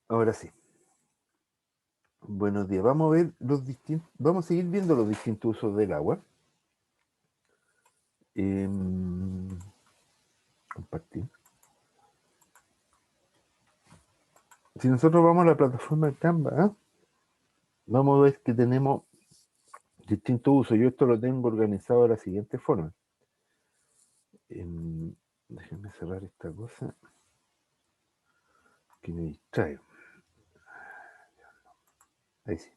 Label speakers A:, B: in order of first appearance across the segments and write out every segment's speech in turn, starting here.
A: Ahora sí. Buenos días. Vamos a ver vamos a seguir viendo los distintos usos del agua. Compartir. Si nosotros vamos a la plataforma Canva, vamos a ver que tenemos distintos usos. Yo esto lo tengo organizado de la siguiente forma. Déjenme cerrar esta cosa que me distrae. Ahí sí.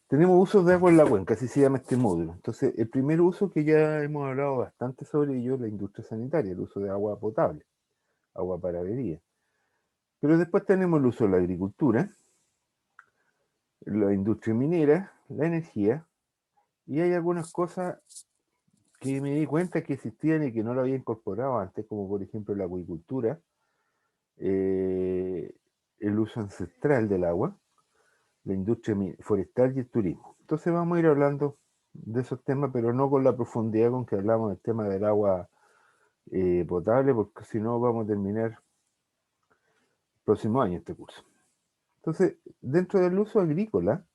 A: Tenemos usos de agua en la cuenca, así se llama este módulo. Entonces, el primer uso que ya hemos hablado bastante sobre ello es la industria sanitaria, el uso de agua potable, agua para beber. Pero después tenemos el uso de la agricultura, la industria minera, la energía, y hay algunas cosas que me di cuenta que existían y que no lo había incorporado antes, como por ejemplo la acuicultura, el uso ancestral del agua, la industria forestal y el turismo. Entonces vamos a ir hablando de esos temas, pero no con la profundidad con que hablamos del tema del agua potable, porque si no vamos a terminar el próximo año este curso. Entonces, dentro del uso agrícola,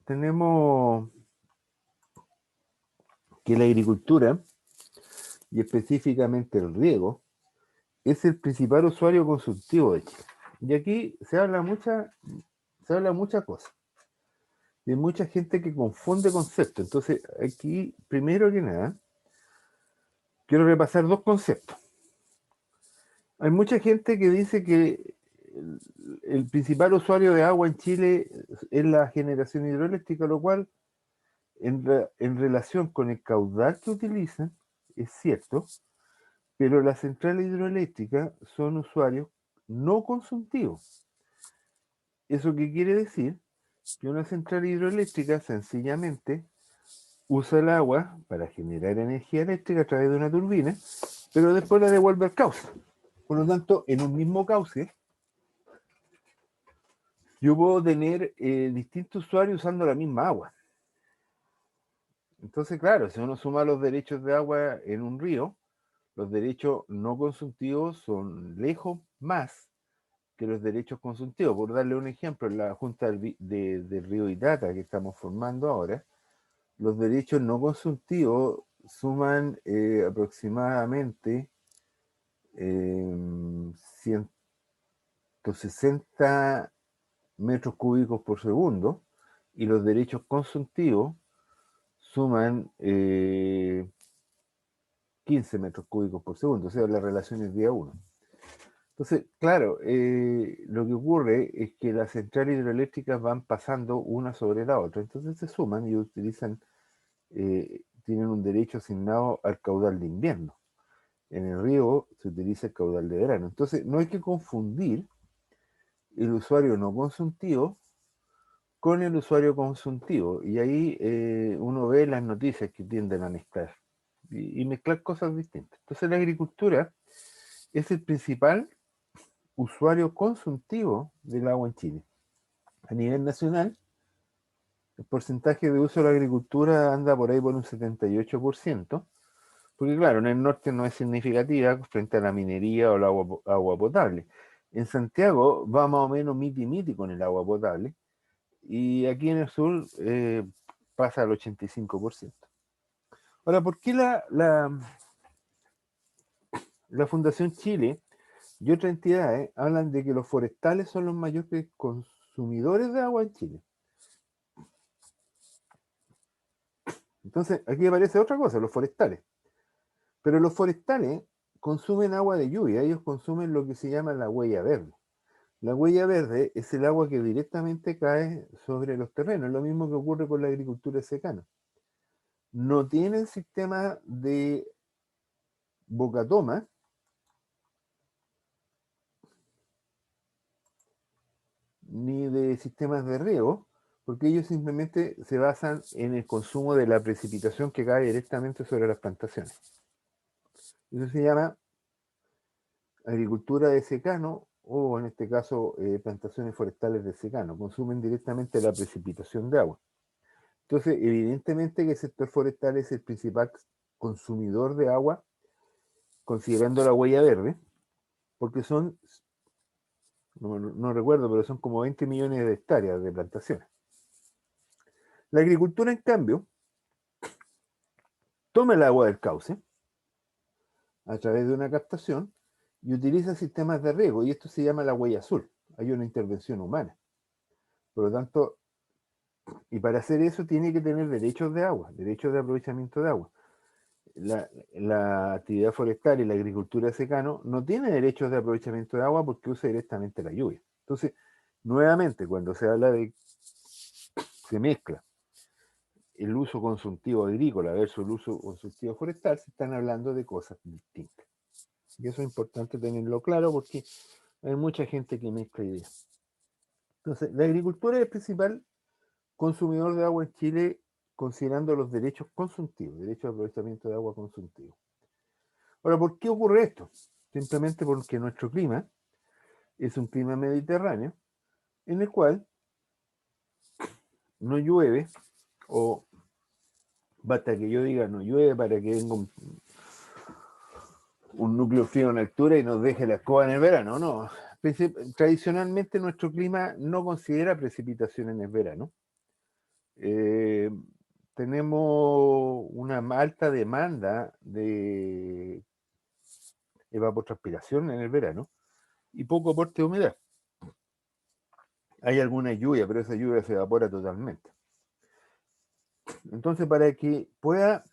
A: tenemos que la agricultura, y específicamente el riego, es el principal usuario consultivo de Chile. Y aquí se habla muchas cosas. Hay mucha gente que confunde conceptos. Entonces, aquí, primero que nada, quiero repasar dos conceptos. Hay mucha gente que dice que el principal usuario de agua en Chile es la generación hidroeléctrica, lo cual, en relación con el caudal que utilizan, es cierto, pero las centrales hidroeléctricas son usuarios no consultivos. ¿Eso qué quiere decir? Que una central hidroeléctrica sencillamente usa el agua para generar energía eléctrica a través de una turbina, pero después la devuelve al cauce. Por lo tanto, en un mismo cauce, yo puedo tener distintos usuarios usando la misma agua. Entonces, claro, si uno suma los derechos de agua en un río, los derechos no consultivos son lejos más que los derechos consultivos. Por darle un ejemplo, en la Junta del Río Itata que estamos formando ahora, los derechos no consultivos suman aproximadamente 160 metros cúbicos por segundo, y los derechos consultivos suman 15 metros cúbicos por segundo, o sea, la relación es día 1. Entonces, claro, lo que ocurre es que las centrales hidroeléctricas van pasando una sobre la otra, entonces se suman y utilizan, tienen un derecho asignado al caudal de invierno. En el río se utiliza el caudal de verano. Entonces, no hay que confundir el usuario no consultivo con el usuario consultivo. Y ahí uno ve las noticias que tienden a mezclar y mezclar cosas distintas. Entonces, la agricultura es el principal usuario consultivo del agua en Chile. A nivel nacional, el porcentaje de uso de la agricultura anda por ahí por un 78%, porque claro, en el norte no es significativa frente a la minería o el agua potable. En Santiago va más o menos miti con el agua potable, y aquí en el sur pasa al 85%. Ahora, ¿por qué la Fundación Chile y otras entidades hablan de que los forestales son los mayores consumidores de agua en Chile? Entonces, aquí aparece otra cosa, los forestales. Pero los forestales consumen agua de lluvia, ellos consumen lo que se llama la huella verde. La huella verde es el agua que directamente cae sobre los terrenos, lo mismo que ocurre con la agricultura secana. No tienen sistema de bocatoma ni de sistemas de riego, porque ellos simplemente se basan en el consumo de la precipitación que cae directamente sobre las plantaciones. Eso se llama agricultura de secano, o en este caso plantaciones forestales de secano. Consumen directamente la precipitación de agua. Entonces, evidentemente que el sector forestal es el principal consumidor de agua, considerando la huella verde, porque son no recuerdo, pero son como 20 millones de hectáreas de plantaciones. La agricultura, en cambio, toma el agua del cauce a través de una captación y utiliza sistemas de riego, y esto se llama la huella azul. Hay una intervención humana. Por lo tanto, y para hacer eso tiene que tener derechos de agua, derechos de aprovechamiento de agua. La actividad forestal y la agricultura de secano no tiene derechos de aprovechamiento de agua porque usa directamente la lluvia. Entonces, nuevamente, cuando se habla de, se mezcla el uso consultivo agrícola versus el uso consultivo forestal, se están hablando de cosas distintas. Y eso es importante tenerlo claro porque hay mucha gente que mezcla ideas. Entonces, la agricultura es el principal consumidor de agua en Chile, considerando los derechos consultivos, derechos de aprovechamiento de agua consultivo. Ahora, ¿por qué ocurre esto? Simplemente porque nuestro clima es un clima mediterráneo en el cual no llueve, o basta que yo diga no llueve para que venga un núcleo frío en altura y nos deje la escoba en el verano. No, tradicionalmente nuestro clima no considera precipitación en el verano. Tenemos una alta demanda de evapotranspiración en el verano y poco aporte de humedad. Hay alguna lluvia, pero esa lluvia se evapora totalmente. Entonces, para que pueda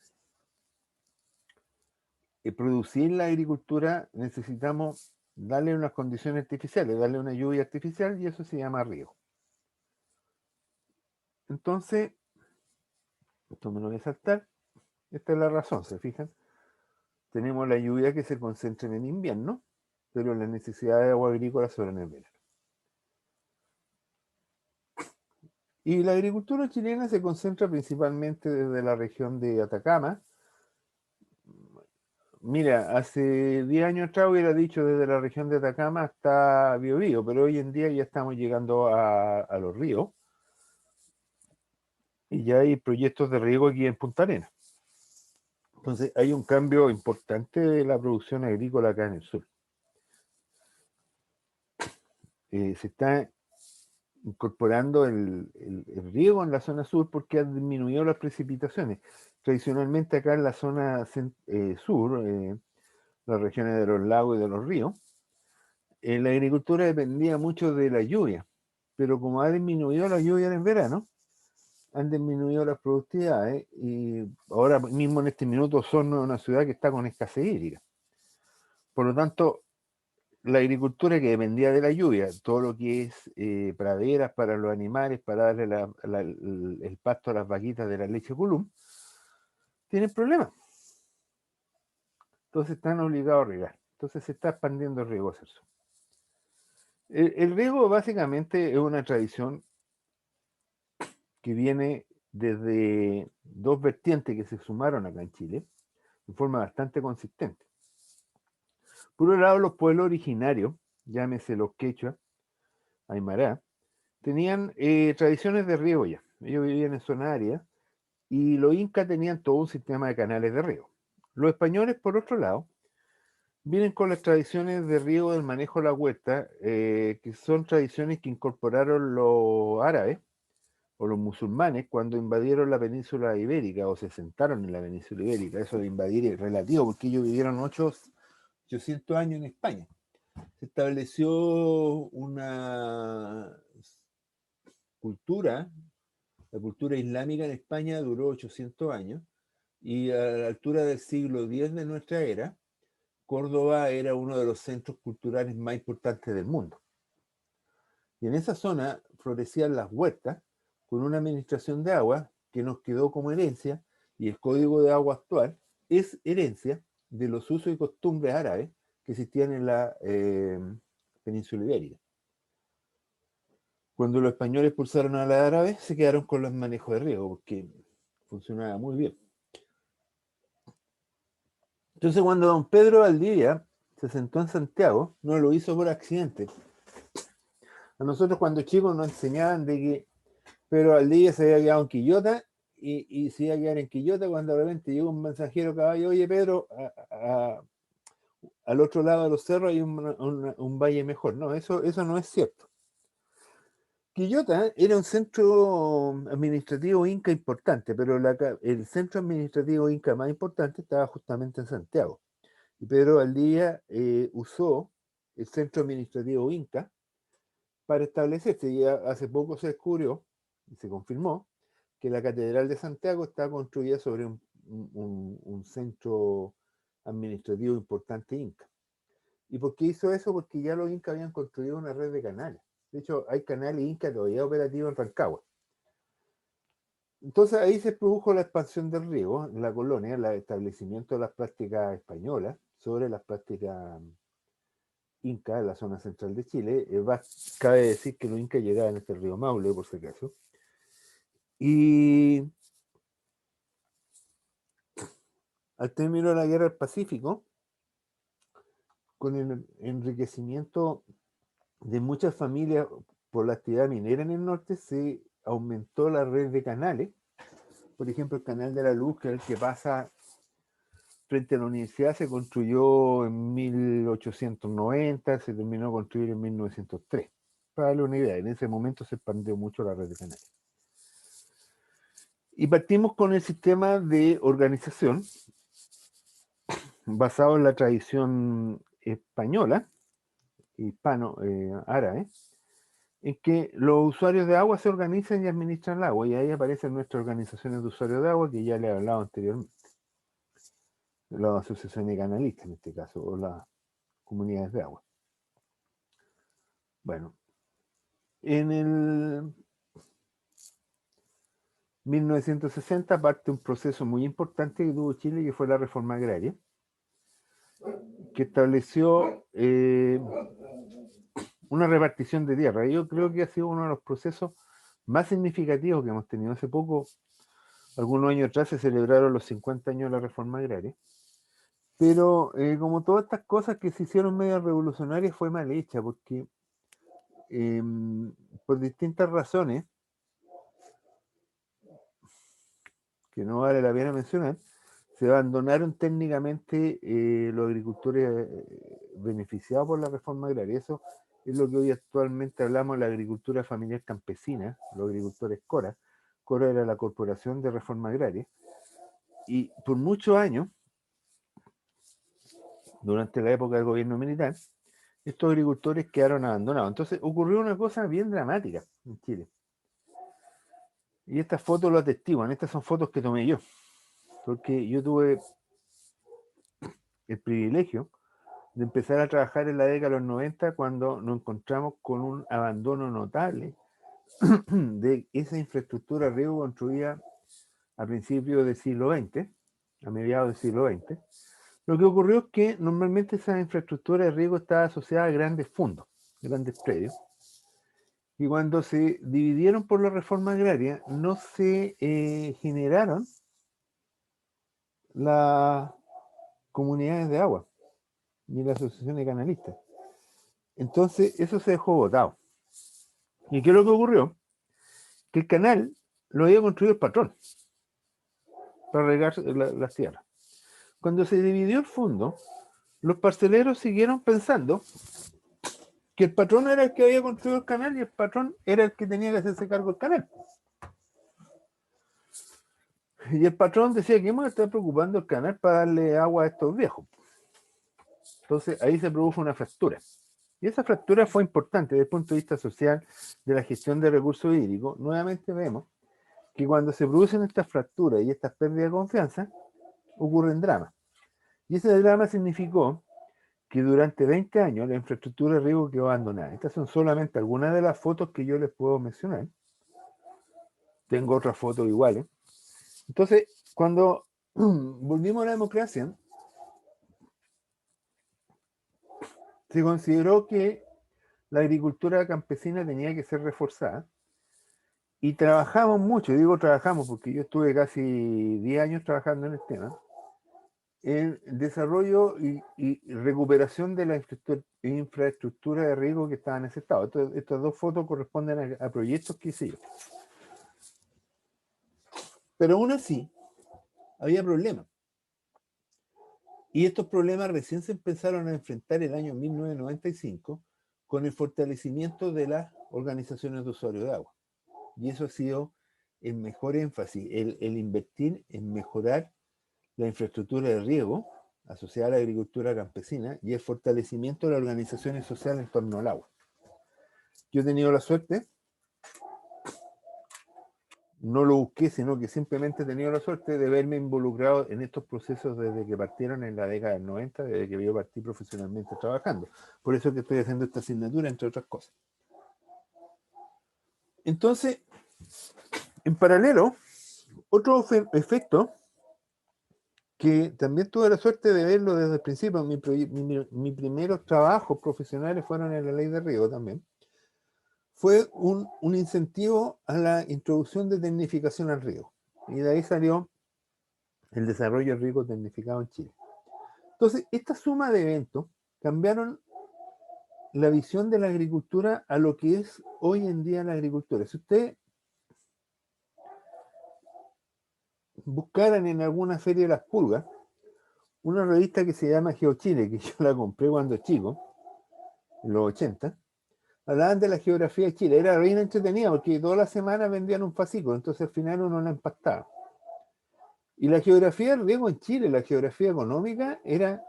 A: producir la agricultura, necesitamos darle unas condiciones artificiales, darle una lluvia artificial, y eso se llama riego. Entonces, esto me lo voy a saltar. Esta es la razón, ¿se fijan? Tenemos la lluvia que se concentra en el invierno, pero las necesidades de agua agrícola son en el verano. Y la agricultura chilena se concentra principalmente desde la región de Atacama. Mira, hace 10 años atrás hubiera dicho desde la región de Atacama hasta Biobío, pero hoy en día ya estamos llegando a los ríos y ya hay proyectos de riego aquí en Punta Arenas. Entonces hay un cambio importante de la producción agrícola acá en el sur. Se está incorporando el riego en la zona sur porque ha disminuido las precipitaciones. Tradicionalmente acá en la zona sur, las regiones de los lagos y de los ríos, la agricultura dependía mucho de la lluvia, pero como ha disminuido la lluvia en el verano, han disminuido las productividades y ahora mismo en este minuto Osorno es una ciudad que está con escasez hídrica. Por lo tanto, la agricultura que dependía de la lluvia, todo lo que es praderas para los animales, para darle el pasto a las vaquitas de la leche Culum, tienen problemas. Entonces están obligados a regar. Entonces se está expandiendo el riego hacia el sur. El riego básicamente es una tradición que viene desde dos vertientes que se sumaron acá en Chile de forma bastante consistente. Por un lado, los pueblos originarios, llámese los quechua, aymara, tenían tradiciones de riego ya. Ellos vivían en zona árida y los incas tenían todo un sistema de canales de riego. Los españoles, por otro lado, vienen con las tradiciones de riego del manejo de la huerta, que son tradiciones que incorporaron los árabes o los musulmanes cuando invadieron la península ibérica o se sentaron en la península ibérica. Eso de invadir es relativo porque ellos vivieron 800 años en España. Se estableció una cultura, la cultura islámica en España duró 800 años y a la altura del siglo X de nuestra era, Córdoba era uno de los centros culturales más importantes del mundo. Y en esa zona florecían las huertas con una administración de agua que nos quedó como herencia, y el código de agua actual es herencia de los usos y costumbres árabes que existían en la península ibérica. Cuando los españoles expulsaron a los árabes, se quedaron con los manejos de riego porque funcionaba muy bien. Entonces, cuando don Pedro Valdivia se sentó en Santiago, no lo hizo por accidente. A nosotros cuando chicos nos enseñaban de que Pedro Valdivia se había quedado en Quillota y se iba a quedar en Quillota cuando de repente llegó un mensajero caballo, oye Pedro, al otro lado de los cerros hay un valle mejor. No, eso no es cierto. Quillota era un centro administrativo inca importante, pero el centro administrativo inca más importante estaba justamente en Santiago. Y Pedro Valdivia usó el centro administrativo inca para establecerse. Y hace poco se descubrió y se confirmó que la Catedral de Santiago está construida sobre un centro administrativo importante inca. ¿Y por qué hizo eso? Porque ya los incas habían construido una red de canales. De hecho, hay canales incas todavía operativos en Rancagua. Entonces ahí se produjo la expansión del riego en la colonia, el establecimiento de las prácticas españolas sobre las prácticas incas en la zona central de Chile. Cabe decir que los incas llegaban hasta el río Maule, por si acaso. Y al término de la Guerra del Pacífico, con el enriquecimiento de muchas familias por la actividad minera en el norte, se aumentó la red de canales. Por ejemplo, el Canal de la Luz, que es el que pasa frente a la universidad, se construyó en 1890, se terminó de construir en 1903. Para darle una idea, en ese momento se expandió mucho la red de canales. Y partimos con el sistema de organización basado en la tradición española, hispano-árabe, en que los usuarios de agua se organizan y administran el agua, y ahí aparecen nuestras organizaciones de usuarios de agua que ya le he hablado anteriormente, las asociaciones canalistas en este caso, o las comunidades de agua. Bueno, en el 1960 parte un proceso muy importante que tuvo Chile, que fue la reforma agraria, que estableció una repartición de tierra. Yo creo que ha sido uno de los procesos más significativos que hemos tenido. Hace poco, algunos años atrás, se celebraron los 50 años de la reforma agraria, pero como todas estas cosas que se hicieron medio revolucionarias, fue mal hecha, porque por distintas razones, que no vale la pena mencionar, se abandonaron técnicamente los agricultores beneficiados por la reforma agraria. Eso es lo que hoy actualmente hablamos de la agricultura familiar campesina, los agricultores CORA. CORA era la Corporación de Reforma Agraria. Y por muchos años, durante la época del gobierno militar, estos agricultores quedaron abandonados. Entonces ocurrió una cosa bien dramática en Chile. Y estas fotos lo atestiguan. Estas son fotos que tomé yo, porque yo tuve el privilegio de empezar a trabajar en la década de los 90, cuando nos encontramos con un abandono notable de esa infraestructura de riego construida a principios del siglo XX, a mediados del siglo XX. Lo que ocurrió es que normalmente esa infraestructura de riego estaba asociada a grandes fondos, grandes predios, y cuando se dividieron por la reforma agraria no se generaron las comunidades de agua ni las asociaciones canalistas. Entonces eso se dejó botado. ¿Y qué es lo que ocurrió? Que el canal lo había construido el patrón para regar las tierras. Cuando se dividió el fondo, los parceleros siguieron pensando que el patrón era el que había construido el canal y el patrón era el que tenía que hacerse cargo del canal. Y el patrón decía que hemos estado preocupando el canal para darle agua a estos viejos. Entonces ahí se produjo una fractura. Y esa fractura fue importante desde el punto de vista social de la gestión de recursos hídricos. Nuevamente vemos que cuando se producen estas fracturas y estas pérdidas de confianza, ocurren dramas. Y ese drama significó que durante 20 años la infraestructura de riego quedó abandonada. Estas son solamente algunas de las fotos que yo les puedo mencionar. Tengo otras fotos iguales. Entonces, cuando volvimos a la democracia, se consideró que la agricultura campesina tenía que ser reforzada. Y trabajamos mucho, digo trabajamos porque yo estuve casi 10 años trabajando en el tema, en desarrollo y recuperación de la infraestructura de riego que estaba en ese estado. Estas dos fotos corresponden a proyectos que hice yo. Pero aún así, había problemas. Y estos problemas recién se empezaron a enfrentar el año 1995 con el fortalecimiento de las organizaciones de usuarios de agua. Y eso ha sido el mejor énfasis, el invertir en mejorar la infraestructura de riego asociada a la agricultura campesina y el fortalecimiento de las organizaciones sociales en torno al agua. Yo he tenido la suerte, no lo busqué, sino que simplemente he tenido la suerte de verme involucrado en estos procesos desde que partieron en la década del 90, desde que yo partí profesionalmente trabajando. Por eso es que estoy haciendo esta asignatura, entre otras cosas. Entonces, en paralelo, otro efecto que también tuve la suerte de verlo desde el principio, mis primeros trabajos profesionales fueron en la ley de riego también, fue un incentivo a la introducción de tecnificación al riego. Y de ahí salió el desarrollo del riego tecnificado en Chile. Entonces, esta suma de eventos cambiaron la visión de la agricultura a lo que es hoy en día la agricultura. Si ustedes buscaran en alguna feria de las pulgas, una revista que se llama GeoChile, que yo la compré cuando chico, en los 80, hablaban de la geografía de Chile. Era bien entretenida porque todas las semanas vendían un fascículo, entonces al final uno la empastaba. Y la geografía del riego en Chile, la geografía económica, era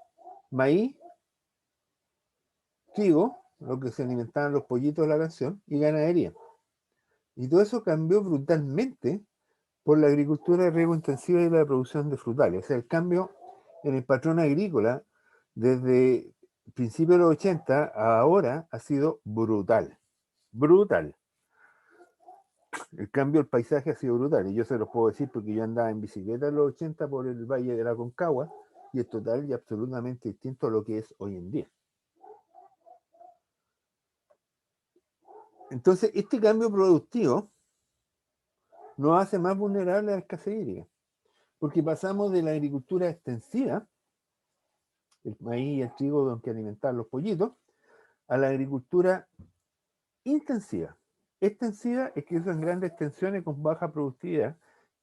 A: maíz, trigo, lo que se alimentaban los pollitos de la canción, y ganadería. Y todo eso cambió brutalmente por la agricultura de riego intensiva y la producción de frutales. O sea, el cambio en el patrón agrícola desde principios de los 80 a ahora ha sido brutal. Brutal. El cambio del paisaje ha sido brutal. Y yo se los puedo decir porque yo andaba en bicicleta en los 80 por el Valle de la Concagua y es total y absolutamente distinto a lo que es hoy en día. Entonces, este cambio productivo nos hace más vulnerables a la escasez hídrica, porque pasamos de la agricultura extensiva, el maíz y el trigo con que alimentar los pollitos, a la agricultura intensiva. Extensiva es que son grandes extensiones con baja productividad.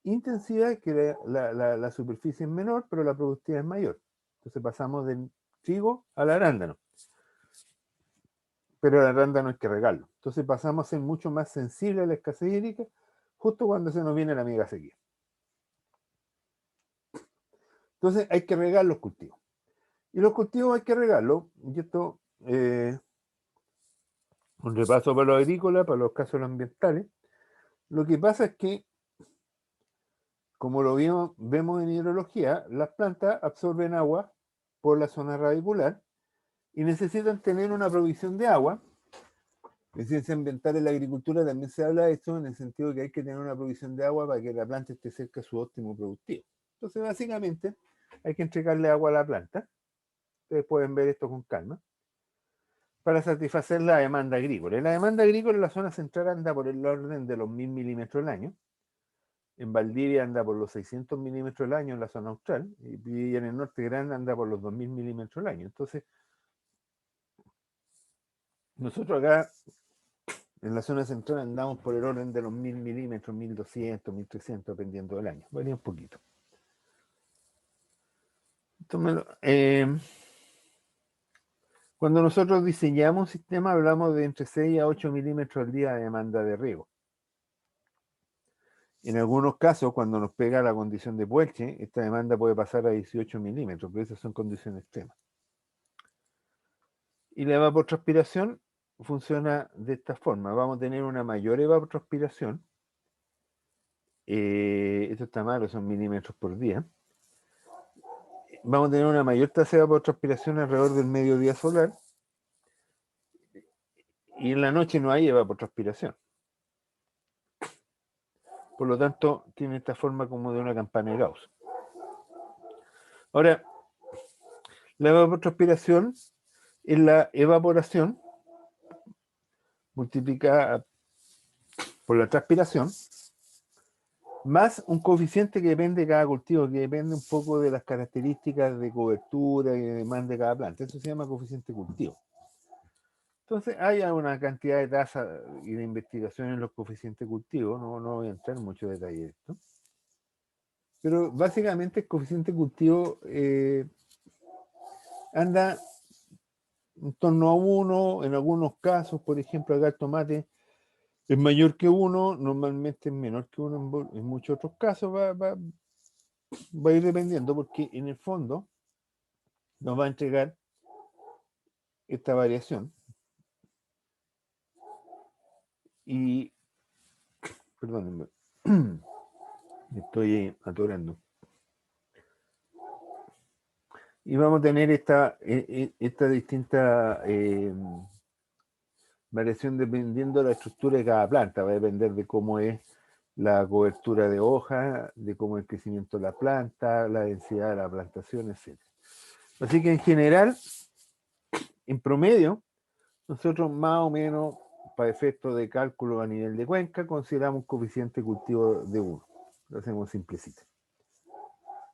A: Intensiva es que la superficie es menor, pero la productividad es mayor. Entonces pasamos del trigo al arándano. Pero el arándano hay que regarlo. Entonces pasamos a ser mucho más sensibles a la escasez hídrica justo cuando se nos viene la mega sequía. Entonces hay que regar los cultivos. Y los cultivos hay que regarlos. Y esto, un repaso para los agrícolas, para los casos ambientales. Lo que pasa es que, como lo vemos en hidrología, las plantas absorben agua por la zona radicular y necesitan tener una provisión de agua. En ciencia ambiental en la agricultura también se habla de esto en el sentido de que hay que tener una provisión de agua para que la planta esté cerca de su óptimo productivo. Entonces, básicamente, hay que entregarle agua a la planta. Ustedes pueden ver esto con calma, para satisfacer la demanda agrícola. Y la demanda agrícola en la zona central anda por el orden de los 1000 milímetros al año. En Valdivia anda por los 600 milímetros al año en la zona austral. Y en el norte grande anda por los 2000 milímetros al año. Entonces, nosotros acá en la zona central andamos por el orden de los 1000 milímetros, 1200, 1300, dependiendo del año. Varía un poquito. Cuando nosotros diseñamos un sistema, hablamos de entre 6 a 8 milímetros al día de demanda de riego. En algunos casos, cuando nos pega la condición de Puelche, esta demanda puede pasar a 18 milímetros, pero esas son condiciones extremas. Y la evapotranspiración funciona de esta forma. Vamos a tener una mayor evapotranspiración. Esto está malo, son milímetros por día. Vamos a tener una mayor tasa de evapotranspiración alrededor del mediodía solar. Y en la noche no hay evapotranspiración. Por lo tanto, tiene esta forma como de una campana de Gauss. Ahora, la evapotranspiración es la evaporación multiplicada por la transpiración, más un coeficiente que depende de cada cultivo, que depende un poco de las características de cobertura y de demanda de cada planta. Eso se llama coeficiente cultivo. Entonces, hay una cantidad de tasas y de investigación en los coeficientes cultivos, no voy a entrar en mucho detalle de esto. Pero básicamente el coeficiente cultivo anda en torno a 1, en algunos casos, por ejemplo, acá el tomate es mayor que 1, normalmente es menor que 1 en muchos otros casos, va a ir dependiendo, porque en el fondo nos va a entregar esta variación. Y, perdónenme, me estoy atorando. Y vamos a tener esta distinta variación dependiendo de la estructura de cada planta. Va a depender de cómo es la cobertura de hojas, de cómo es el crecimiento de la planta, la densidad de la plantación, etc. Así que en general, en promedio, nosotros más o menos, para efectos de cálculo a nivel de cuenca, consideramos un coeficiente cultivo de 1. Lo hacemos simplecito.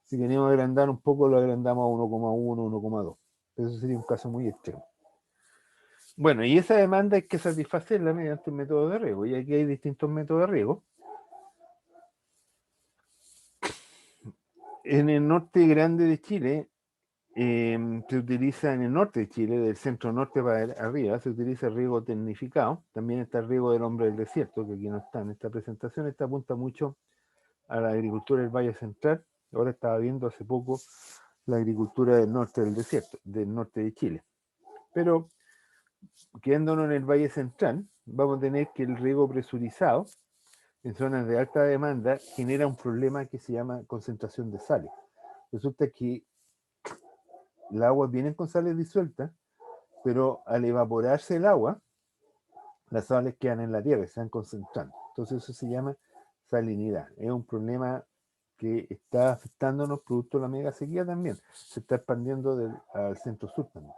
A: Si queremos agrandar un poco, lo agrandamos a 1,1, 1,2. Eso sería un caso muy extremo. Bueno, y esa demanda hay que satisfacerla mediante un método de riego. Y aquí hay distintos métodos de riego. En el norte grande de Chile, se utiliza en el norte de Chile, del centro norte para arriba, se utiliza el riego tecnificado. También está el riego del hombre del desierto, que aquí no está en esta presentación. Esta apunta mucho a la agricultura del Valle Central. Ahora estaba viendo hace poco la agricultura del norte del desierto, del norte de Chile. Pero quedándonos en el Valle Central, vamos a tener que el riego presurizado en zonas de alta demanda genera un problema que se llama concentración de sales. Resulta que el agua viene con sales disueltas, pero al evaporarse el agua, las sales quedan en la tierra y se van concentrando. Entonces eso se llama salinidad. Es un problema que está afectándonos producto de la mega sequía también. Se está expandiendo al centro sur también.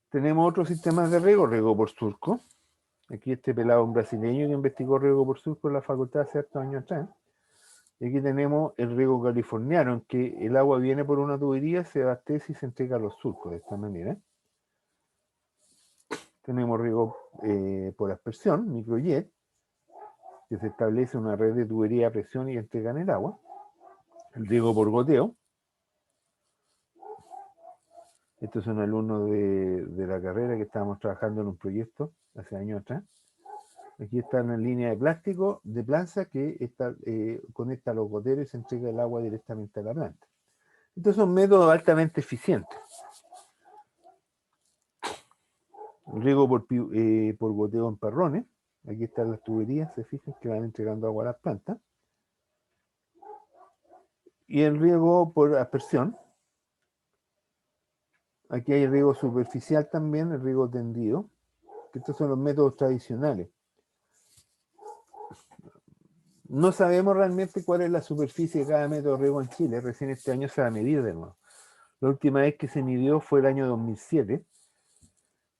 A: Tenemos otros sistemas de riego por surco. Aquí este pelado es un brasileño que investigó riego por surco en la facultad hace hartos años atrás. Y aquí tenemos el riego californiano, en que el agua viene por una tubería, se abastece y se entrega a los surcos de esta manera. Tenemos riego por aspersión, microjet, que se establece una red de tubería a presión y entregan el agua. El riego por goteo. Estos son alumnos de la carrera que estábamos trabajando en un proyecto hace años atrás. Aquí está una línea de plástico de planza que conecta los goteros y se entrega el agua directamente a la planta. Estos son métodos altamente eficientes. El riego por goteo en parrones. Aquí están las tuberías, se fijan, que van entregando agua a las plantas. Y el riego por aspersión. Aquí hay riego superficial también, el riego tendido. Estos son los métodos tradicionales. No sabemos realmente cuál es la superficie de cada método de riego en Chile. Recién este año se va a medir de nuevo. La última vez que se midió fue el año 2007.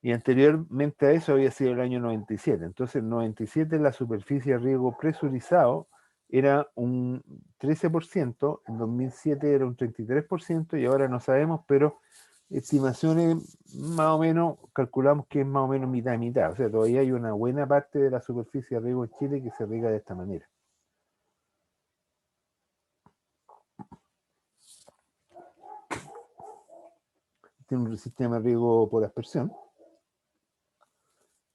A: Y anteriormente a eso había sido el año 97. Entonces, en 97 la superficie de riego presurizado era un 13%, en 2007 era un 33% y ahora no sabemos, pero estimaciones más o menos, calculamos que es más o menos mitad y mitad. O sea, todavía hay una buena parte de la superficie de riego en Chile que se riega de esta manera. Tiene un sistema de riego por aspersión.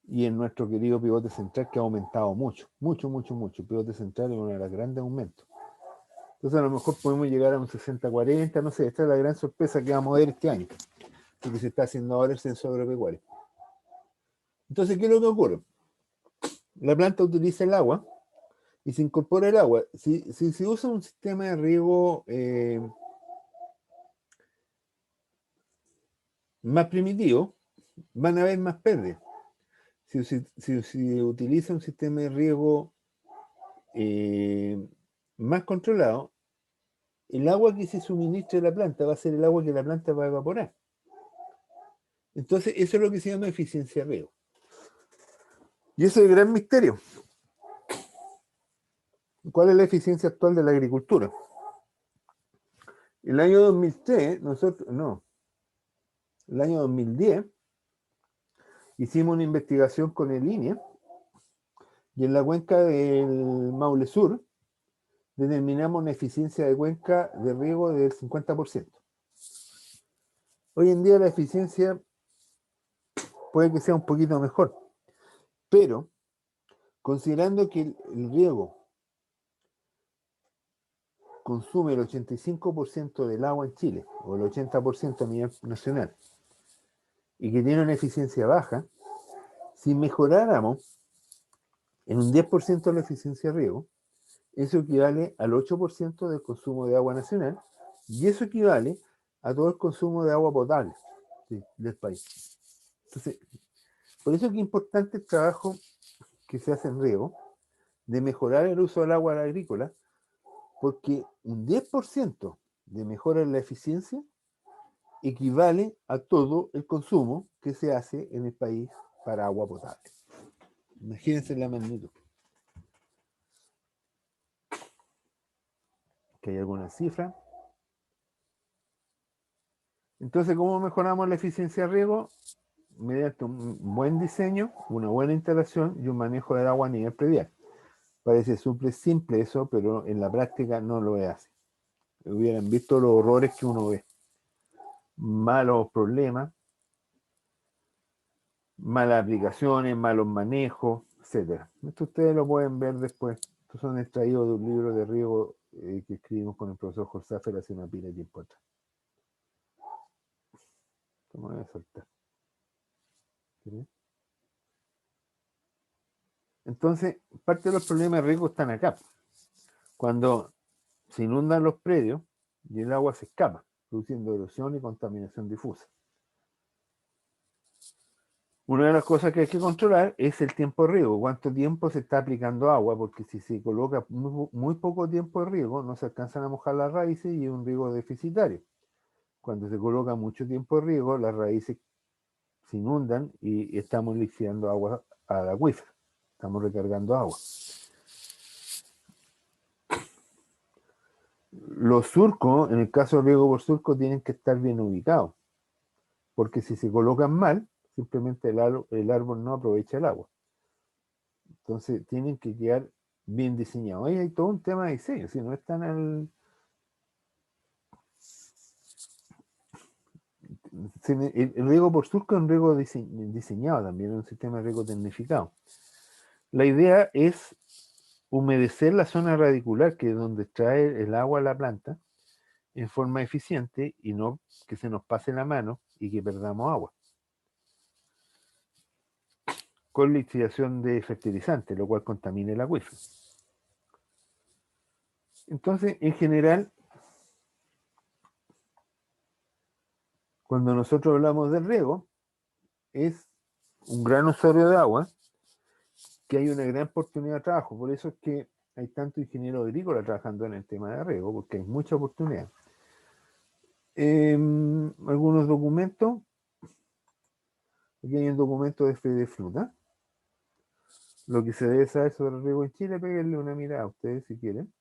A: Y en nuestro querido pivote central que ha aumentado mucho. El pivote central es uno de los grandes aumentos. Entonces a lo mejor podemos llegar a un 60-40, no sé, esta es la gran sorpresa que vamos a ver este año, porque se está haciendo ahora el censo agropecuario. Entonces, ¿qué es lo que ocurre? La planta utiliza el agua y se incorpora el agua. Si se usa un sistema de riego más primitivo, van a haber más pérdidas. Si utiliza un sistema de riego más controlado, el agua que se suministre a la planta va a ser el agua que la planta va a evaporar. Entonces, eso es lo que se llama eficiencia de riego. Y ese es el gran misterio. ¿Cuál es la eficiencia actual de la agricultura? El año 2003, el año 2010, hicimos una investigación con el INEA y en la cuenca del Maule Sur determinamos una eficiencia de cuenca de riego del 50%. Hoy en día la eficiencia puede que sea un poquito mejor, pero considerando que el riego consume el 85% del agua en Chile, o el 80% a nivel nacional, y que tiene una eficiencia baja, si mejoráramos en un 10% la eficiencia de riego, eso equivale al 8% del consumo de agua nacional, y eso equivale a todo el consumo de agua potable del país. Entonces, por eso es que es importante el trabajo que se hace en riego, de mejorar el uso del agua agrícola, porque un 10% de mejora en la eficiencia equivale a todo el consumo que se hace en el país para agua potable. Imagínense la magnitud. ¿Que hay alguna cifra? Entonces, ¿cómo mejoramos la eficiencia de riego? Mediante un buen diseño, una buena instalación y un manejo del agua a nivel predial. Parece súper simple eso, pero en la práctica no lo es así. Hubieran visto los horrores que uno ve. Malos problemas, malas aplicaciones, malos manejos, etcétera. Esto ustedes lo pueden ver después. Estos son extraídos de un libro de riego que escribimos con el profesor Jorzafer hace una pila de tiempo atrás. ¿Cómo voy a soltar? ¿Sí? Entonces, parte de los problemas de riego están acá. Cuando se inundan los predios y el agua se escapa, produciendo erosión y contaminación difusa. Una de las cosas que hay que controlar es el tiempo de riego, cuánto tiempo se está aplicando agua, porque si se coloca muy poco tiempo de riego, no se alcanzan a mojar las raíces y es un riego deficitario. Cuando se coloca mucho tiempo de riego, las raíces se inundan y estamos lixiando agua al acuífero, estamos recargando agua. Los surcos, en el caso de riego por surco, tienen que estar bien ubicados, porque si se colocan mal, simplemente el árbol no aprovecha el agua. Entonces tienen que quedar bien diseñados. Ahí hay todo un tema de diseño, si no están el riego por surco es un riego diseñado también, es un sistema de riego tecnificado. La idea es humedecer la zona radicular, que es donde trae el agua a la planta, en forma eficiente y no que se nos pase la mano y que perdamos agua. Con la utilización de fertilizantes, lo cual contamina el acuífero. Entonces, en general, cuando nosotros hablamos del riego, es un gran usuario de agua, que hay una gran oportunidad de trabajo. Por eso es que hay tanto ingeniero agrícola trabajando en el tema de riego, porque hay mucha oportunidad. Algunos documentos. Aquí hay un documento de Fede Fruta. Lo que se debe saber sobre el riego en Chile, péguenle una mirada a ustedes si quieren.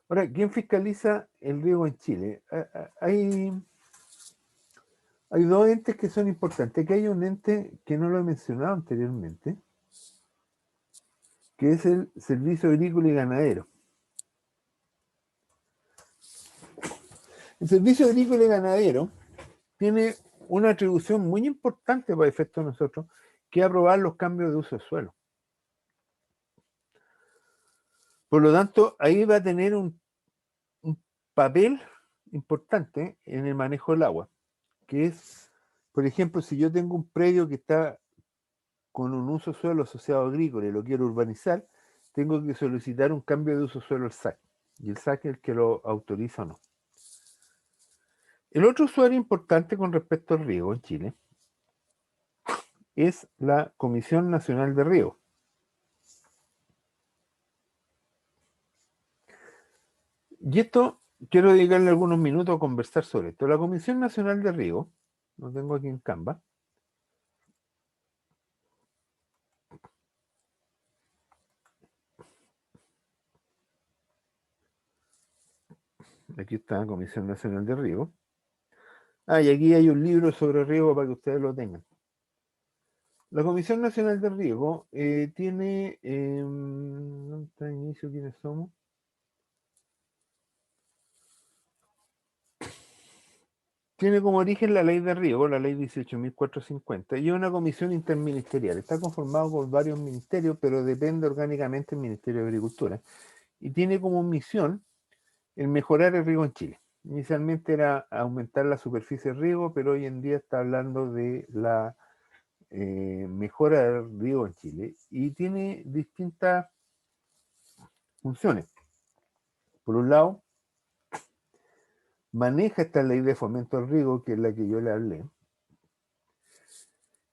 A: Ahora, ¿quién fiscaliza el riego en Chile? Hay dos entes que son importantes. Aquí hay un ente que no lo he mencionado anteriormente, que es el Servicio Agrícola y Ganadero. El Servicio Agrícola y Ganadero tiene una atribución muy importante para efectos de nosotros, que es aprobar los cambios de uso de suelo. Por lo tanto, ahí va a tener un papel importante en el manejo del agua, que es, por ejemplo, si yo tengo un predio que está con un uso de suelo asociado agrícola y lo quiero urbanizar, tengo que solicitar un cambio de uso de suelo al SAC, y el SAC es el que lo autoriza o no. El otro usuario importante con respecto al riego en Chile es la Comisión Nacional de Riego. Y esto quiero dedicarle algunos minutos a conversar sobre esto. La Comisión Nacional de Riego, lo tengo aquí en Canva, aquí está la Comisión Nacional de Riego. Y aquí hay un libro sobre riego para que ustedes lo tengan. La Comisión Nacional de Riego tiene, ¿dónde está el inicio? ¿Quiénes somos? tiene como origen la ley de riego, la ley 18.450, y es una comisión interministerial. Está conformado por varios ministerios, pero depende orgánicamente del Ministerio de Agricultura. Y tiene como misión el mejorar el riego en Chile. Inicialmente era aumentar la superficie de riego, pero hoy en día está hablando de la mejora del riego en Chile. Y tiene distintas funciones. Por un lado, maneja esta ley de fomento al riego, que es la que yo le hablé,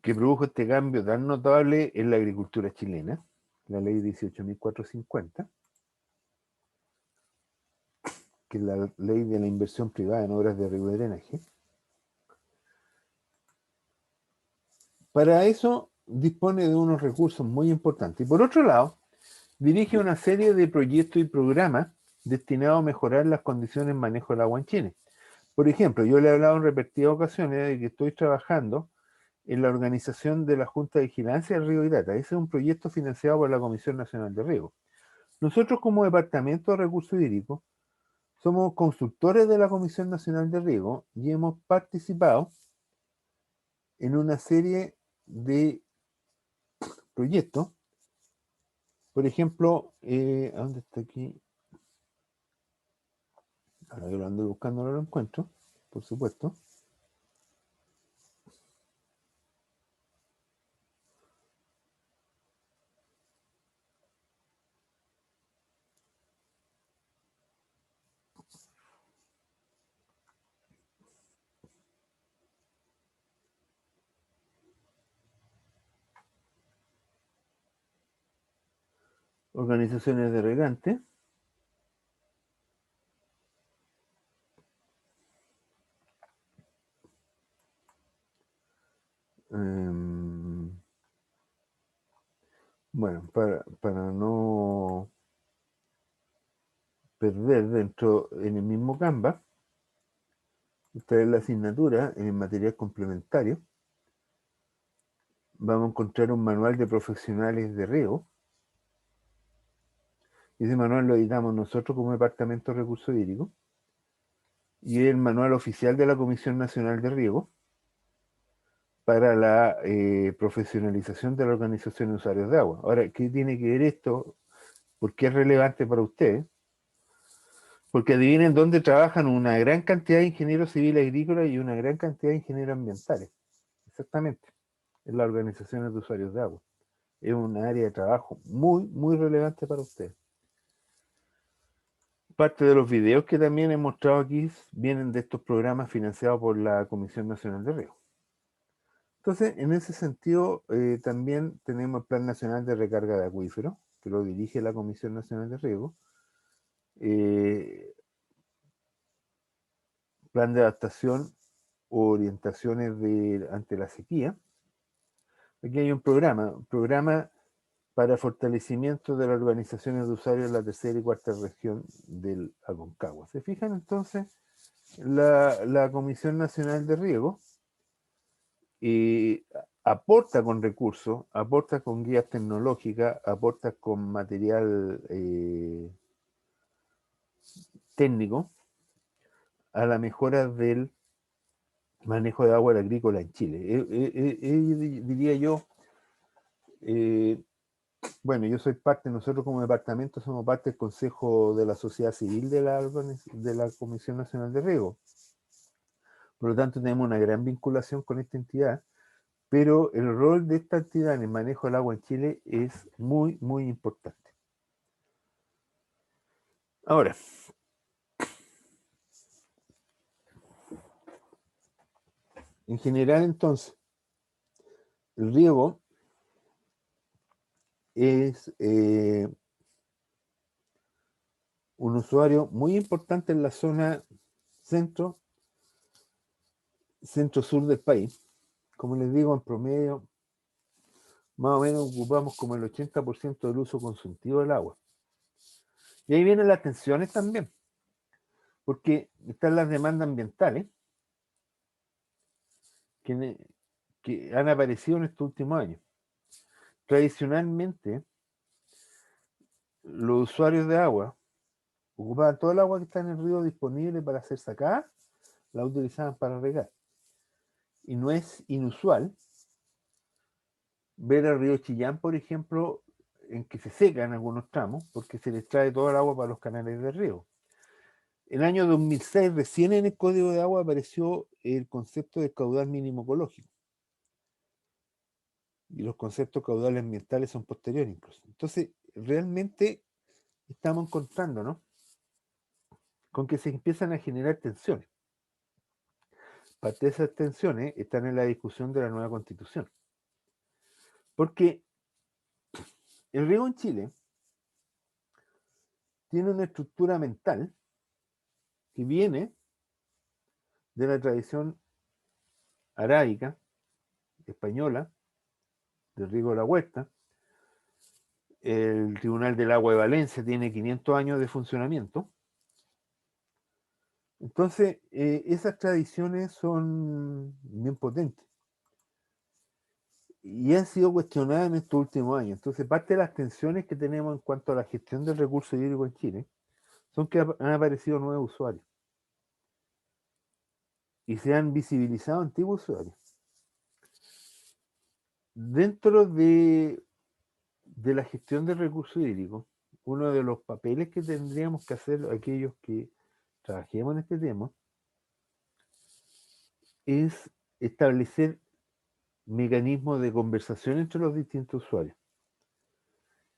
A: que produjo este cambio tan notable en la agricultura chilena, la ley 18.450, que es la ley de la inversión privada en obras de riego y drenaje. Para eso dispone de unos recursos muy importantes. Y por otro lado, dirige una serie de proyectos y programas destinados a mejorar las condiciones de manejo del agua en Chile. Por ejemplo, yo le he hablado en repetidas ocasiones de que estoy trabajando en la organización de la Junta de Vigilancia del Río Irata. Ese es un proyecto financiado por la Comisión Nacional de Riego. Nosotros como Departamento de Recursos Hídricos somos constructores de la Comisión Nacional de Riego y hemos participado en una serie de proyectos. Por ejemplo, ¿a dónde está aquí? Ahora que lo ando buscando no lo encuentro, por supuesto. Organizaciones de regantes. Bueno, para no perder dentro en el mismo Canva, esta es la asignatura en el material complementario. Vamos a encontrar un manual de profesionales de riego. Ese manual lo editamos nosotros como Departamento de Recursos Hídricos. Y es el manual oficial de la Comisión Nacional de Riego para la profesionalización de la organización de usuarios de agua. Ahora, ¿qué tiene que ver esto? ¿Por qué es relevante para ustedes? Porque adivinen dónde trabajan una gran cantidad de ingenieros civiles agrícolas y una gran cantidad de ingenieros ambientales. Exactamente, en las organizaciones de usuarios de agua. Es un área de trabajo muy, muy relevante para ustedes. Parte de los videos que también he mostrado aquí vienen de estos programas financiados por la Comisión Nacional de Riego. Entonces, en ese sentido, también tenemos el Plan Nacional de Recarga de Acuíferos, que lo dirige la Comisión Nacional de Riego. Plan de adaptación o orientaciones ante la sequía. Aquí hay un programa para fortalecimiento de las organizaciones de usuarios de la tercera y cuarta región del Aconcagua. ¿Se fijan entonces? La Comisión Nacional de Riego aporta con recursos, aporta con guías tecnológicas, aporta con material técnico a la mejora del manejo de agua agrícola en Chile. Diría yo, bueno, yo soy parte, nosotros como departamento somos parte del Consejo de la Sociedad Civil de la Comisión Nacional de Riego. Por lo tanto, tenemos una gran vinculación con esta entidad, pero el rol de esta entidad en el manejo del agua en Chile es muy, muy importante. Ahora, en general, entonces, el riego es un usuario muy importante en la zona centro-sur del país. Como les digo, en promedio, más o menos ocupamos como el 80% del uso consultivo del agua. Y ahí vienen las tensiones también, porque están las demandas ambientales que han aparecido en estos últimos años. Tradicionalmente, los usuarios de agua ocupaban todo el agua que está en el río disponible para ser sacada la utilizaban para regar. Y no es inusual ver al río Chillán, por ejemplo, en que se seca en algunos tramos, porque se les trae todo el agua para los canales del río. En el año 2006, recién en el Código de Agua apareció el concepto de caudal mínimo ecológico. Y los conceptos caudales ambientales son posteriores incluso. Entonces, realmente estamos encontrándonos con que se empiezan a generar tensiones. Parte de esas tensiones están en la discusión de la nueva constitución. Porque el riego en Chile tiene una estructura mental que viene de la tradición arábica, española, del riego de la huerta. El Tribunal del Agua de Valencia tiene 500 años de funcionamiento. Entonces, esas tradiciones son bien potentes y han sido cuestionadas en estos últimos años. Entonces, parte de las tensiones que tenemos en cuanto a la gestión del recurso hídrico en Chile son que han aparecido nuevos usuarios y se han visibilizado antiguos usuarios. Dentro de la gestión del recurso hídrico, uno de los papeles que tendríamos que hacer aquellos que trabajemos en este tema es establecer mecanismos de conversación entre los distintos usuarios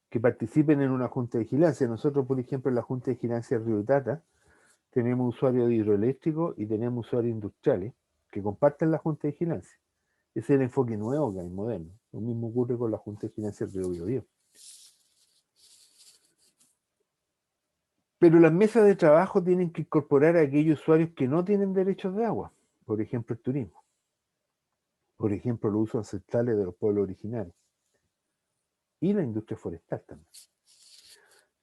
A: que participen en una junta de vigilancia. Nosotros, por ejemplo, en la junta de vigilancia de Río Tata tenemos usuarios hidroeléctricos y tenemos usuarios industriales que comparten la junta de vigilancia. Ese es el enfoque nuevo que hay, moderno. Lo mismo ocurre con la junta de vigilancia del Río Biobío. Pero las mesas de trabajo tienen que incorporar a aquellos usuarios que no tienen derechos de agua, por ejemplo, el turismo, por ejemplo, los usos ancestrales de los pueblos originarios y la industria forestal también.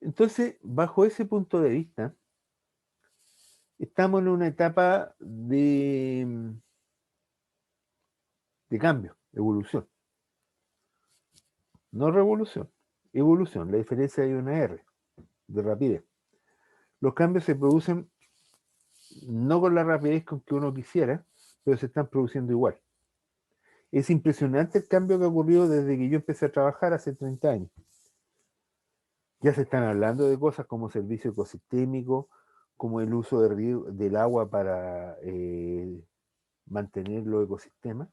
A: Entonces, bajo ese punto de vista, estamos en una etapa de cambio, evolución. No revolución, evolución. La diferencia hay una R, de rapidez. Los cambios se producen no con la rapidez con que uno quisiera, pero se están produciendo igual. Es impresionante el cambio que ha ocurrido desde que yo empecé a trabajar hace 30 años. Ya se están hablando de cosas como servicio ecosistémico, como el uso del agua para mantener los ecosistemas,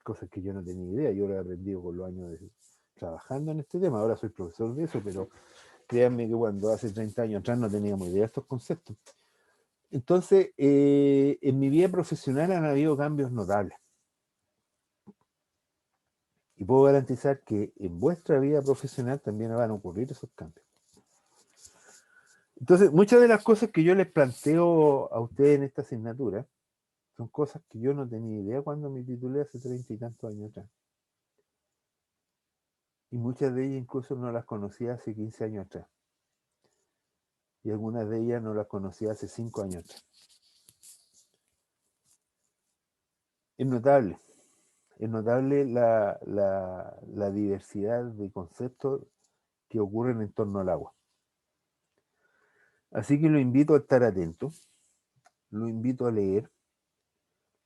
A: cosas que yo no tenía idea, yo lo he aprendido con los años trabajando en este tema, ahora soy profesor de eso, pero créanme que cuando hace 30 años atrás no teníamos idea de estos conceptos. Entonces, en mi vida profesional han habido cambios notables. Y puedo garantizar que en vuestra vida profesional también van a ocurrir esos cambios. Entonces, muchas de las cosas que yo les planteo a ustedes en esta asignatura son cosas que yo no tenía idea cuando me titulé hace 30 y tantos años atrás. Y muchas de ellas incluso no las conocía hace 15 años atrás. Y algunas de ellas no las conocía hace 5 años atrás. Es notable la diversidad de conceptos que ocurren en torno al agua. Así que lo invito a estar atento, lo invito a leer,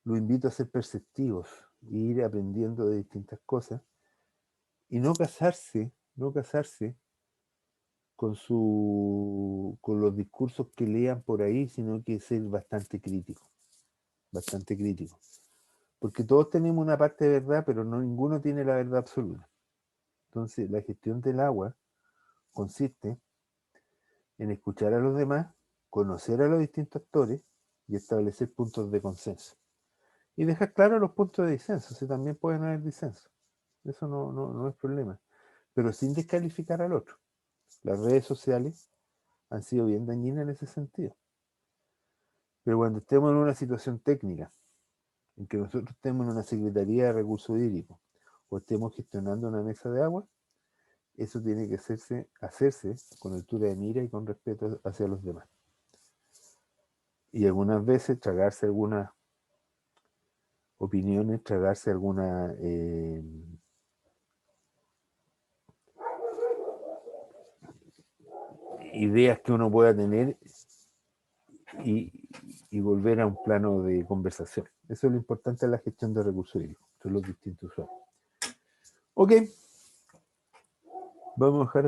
A: lo invito a ser perceptivos e ir aprendiendo de distintas cosas y no casarse con los discursos que lean por ahí, sino que ser bastante crítico, porque todos tenemos una parte de verdad, pero no ninguno tiene la verdad absoluta. Entonces, la gestión del agua consiste en escuchar a los demás, conocer a los distintos actores y establecer puntos de consenso. Y dejar claro los puntos de disenso, si también pueden haber disenso. Eso no es problema. Pero sin descalificar al otro. Las redes sociales han sido bien dañinas en ese sentido. Pero cuando estemos en una situación técnica, en que nosotros estemos en una Secretaría de Recursos Hídricos o estemos gestionando una mesa de agua, eso tiene que hacerse con altura de mira y con respeto hacia los demás. Y algunas veces tragarse algunas opiniones, tragarse algunas ideas que uno pueda tener y y volver a un plano de conversación. Eso es lo importante en la gestión de recursos hídricos, entre los distintos usuarios. Ok, vamos a dejar